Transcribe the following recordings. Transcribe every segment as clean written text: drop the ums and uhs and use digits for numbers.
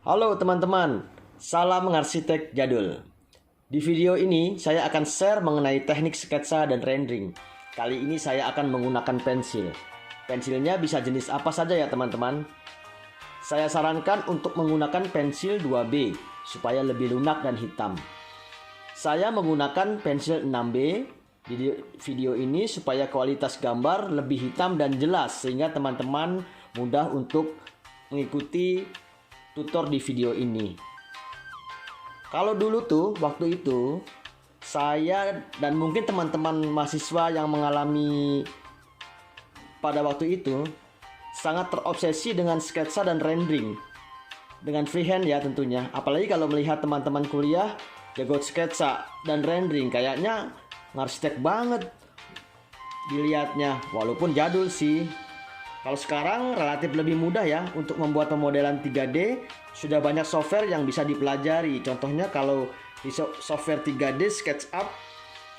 Halo teman-teman, salam arsitek jadul. Di video ini saya akan share mengenai teknik sketsa dan rendering. Kali ini saya akan menggunakan pensil. Pensilnya bisa jenis apa saja ya teman-teman. Saya sarankan untuk menggunakan pensil 2B supaya lebih lunak dan hitam. Saya menggunakan pensil 6B di video ini supaya kualitas gambar lebih hitam dan jelas sehingga teman-teman mudah untuk mengikuti tutor di video ini. Kalau dulu tuh waktu itu saya dan mungkin teman-teman mahasiswa yang mengalami pada waktu itu sangat terobsesi dengan sketsa dan rendering dengan freehand ya tentunya. Apalagi kalau melihat teman-teman kuliah jago sketsa dan rendering, kayaknya ngarsitek banget dilihatnya, walaupun jadul sih. Kalau sekarang relatif lebih mudah ya untuk membuat pemodelan 3D, sudah banyak software yang bisa dipelajari. Contohnya kalau di software 3D SketchUp,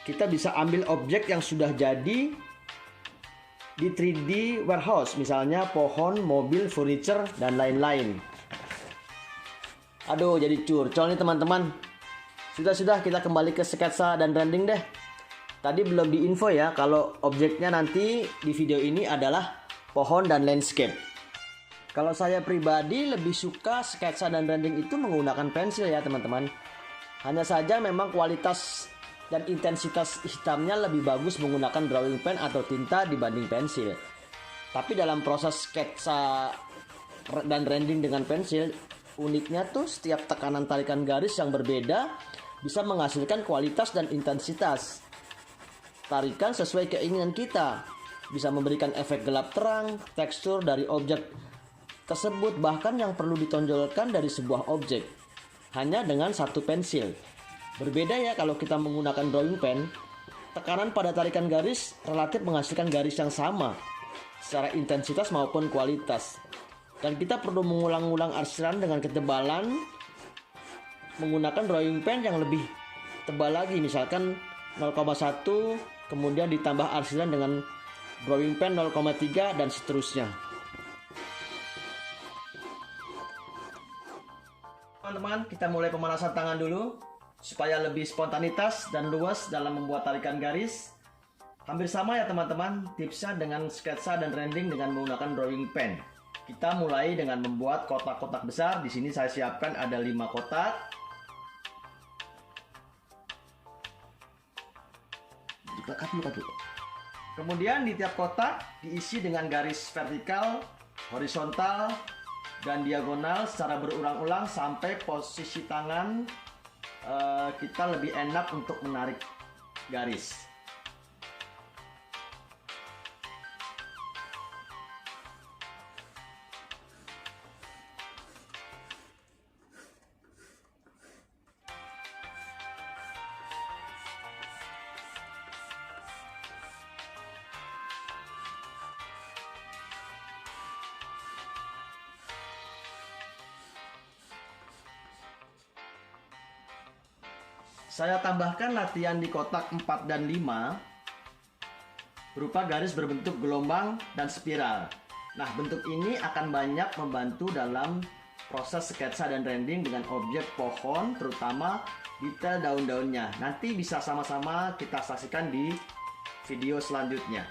kita bisa ambil objek yang sudah jadi di 3D warehouse, misalnya pohon, mobil, furniture, dan lain-lain. Aduh, jadi curcol nih teman-teman. Sudah kita kembali ke sketsa dan rendering deh. Tadi belum diinfo ya kalau objeknya nanti di video ini adalah pohon dan landscape. Kalau saya pribadi lebih suka sketsa dan rendering itu menggunakan pensil ya teman-teman. Hanya saja memang kualitas dan intensitas hitamnya lebih bagus menggunakan drawing pen atau tinta dibanding pensil. Tapi dalam proses sketsa dan rendering dengan pensil, uniknya tuh setiap tekanan tarikan garis yang berbeda bisa menghasilkan kualitas dan intensitas tarikan sesuai keinginan kita. Bisa memberikan efek gelap terang, tekstur dari objek tersebut, bahkan yang perlu ditonjolkan dari sebuah objek hanya dengan satu pensil. Berbeda ya kalau kita menggunakan drawing pen, tekanan pada tarikan garis relatif menghasilkan garis yang sama secara intensitas maupun kualitas. Dan kita perlu mengulang-ulang arsiran dengan ketebalan menggunakan drawing pen yang lebih tebal lagi, misalkan 0,1, kemudian ditambah arsiran dengan drawing pen 0,3 dan seterusnya. Teman-teman, kita mulai pemanasan tangan dulu supaya lebih spontanitas dan luas dalam membuat tarikan garis. Hampir sama ya teman-teman tipsnya dengan sketsa dan rendering dengan menggunakan drawing pen. Kita mulai dengan membuat kotak-kotak besar. Di sini saya siapkan ada 5 kotak. Kemudian di tiap kotak diisi dengan garis vertikal, horizontal, dan diagonal secara berulang-ulang sampai posisi tangan kita lebih enak untuk menarik garis. Saya tambahkan latihan di kotak 4 dan 5 berupa garis berbentuk gelombang dan spiral. Nah, bentuk ini akan banyak membantu dalam proses sketsa dan rendering dengan objek pohon, terutama detail daun-daunnya. Nanti bisa sama-sama kita saksikan di video selanjutnya.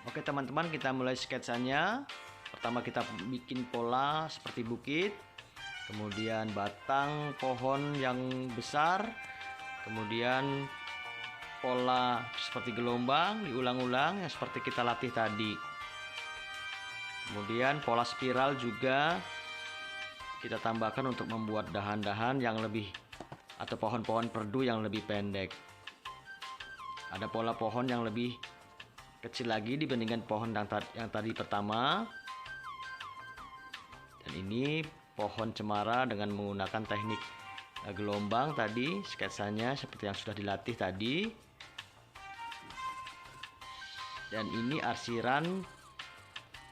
Oke teman-teman, kita mulai sketsanya. Pertama kita bikin pola seperti bukit, kemudian batang pohon yang besar, kemudian pola seperti gelombang diulang-ulang yang seperti kita latih tadi. Kemudian pola spiral juga kita tambahkan untuk membuat dahan-dahan yang lebih atau pohon-pohon perdu yang lebih pendek. Ada pola pohon yang lebih kecil lagi dibandingkan pohon yang tadi pertama. Dan ini pohon cemara dengan menggunakan teknik gelombang tadi, sketsanya seperti yang sudah dilatih tadi. Dan ini arsiran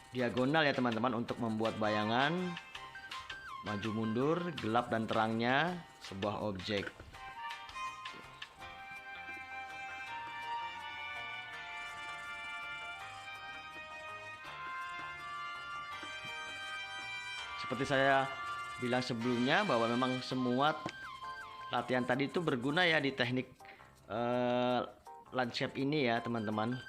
diagonal ya teman-teman, untuk membuat bayangan maju mundur, gelap dan terangnya sebuah objek. Seperti saya bilang sebelumnya bahwa memang semua latihan tadi itu berguna ya di teknik landscape ini ya teman-teman.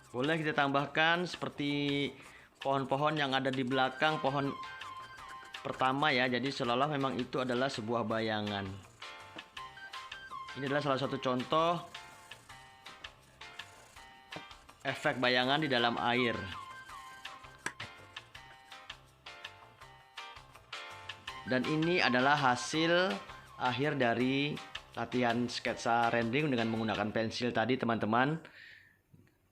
Boleh kita tambahkan seperti pohon-pohon yang ada di belakang pohon pertama ya. Jadi seolah-olah memang itu adalah sebuah bayangan. Ini adalah salah satu contoh efek bayangan di dalam air. Dan ini adalah hasil akhir dari latihan sketsa rendering dengan menggunakan pensil tadi teman-teman.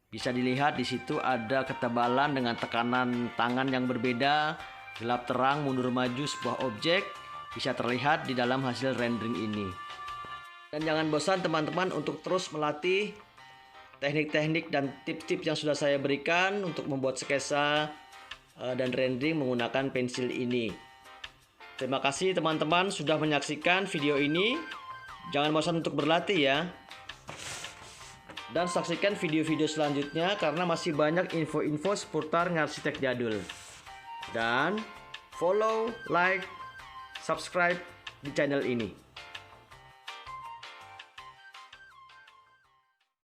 Bisa dilihat di situ ada ketebalan dengan tekanan tangan yang berbeda, gelap terang, mundur maju sebuah objek bisa terlihat di dalam hasil rendering ini. Dan jangan bosan teman-teman untuk terus melatih teknik-teknik dan tips-tips yang sudah saya berikan untuk membuat sketsa dan rendering menggunakan pensil ini. Terima kasih teman-teman sudah menyaksikan video ini. Jangan bosan untuk berlatih ya. Dan saksikan video-video selanjutnya karena masih banyak info-info seputar ngarsitek jadul. Dan follow, like, subscribe di channel ini.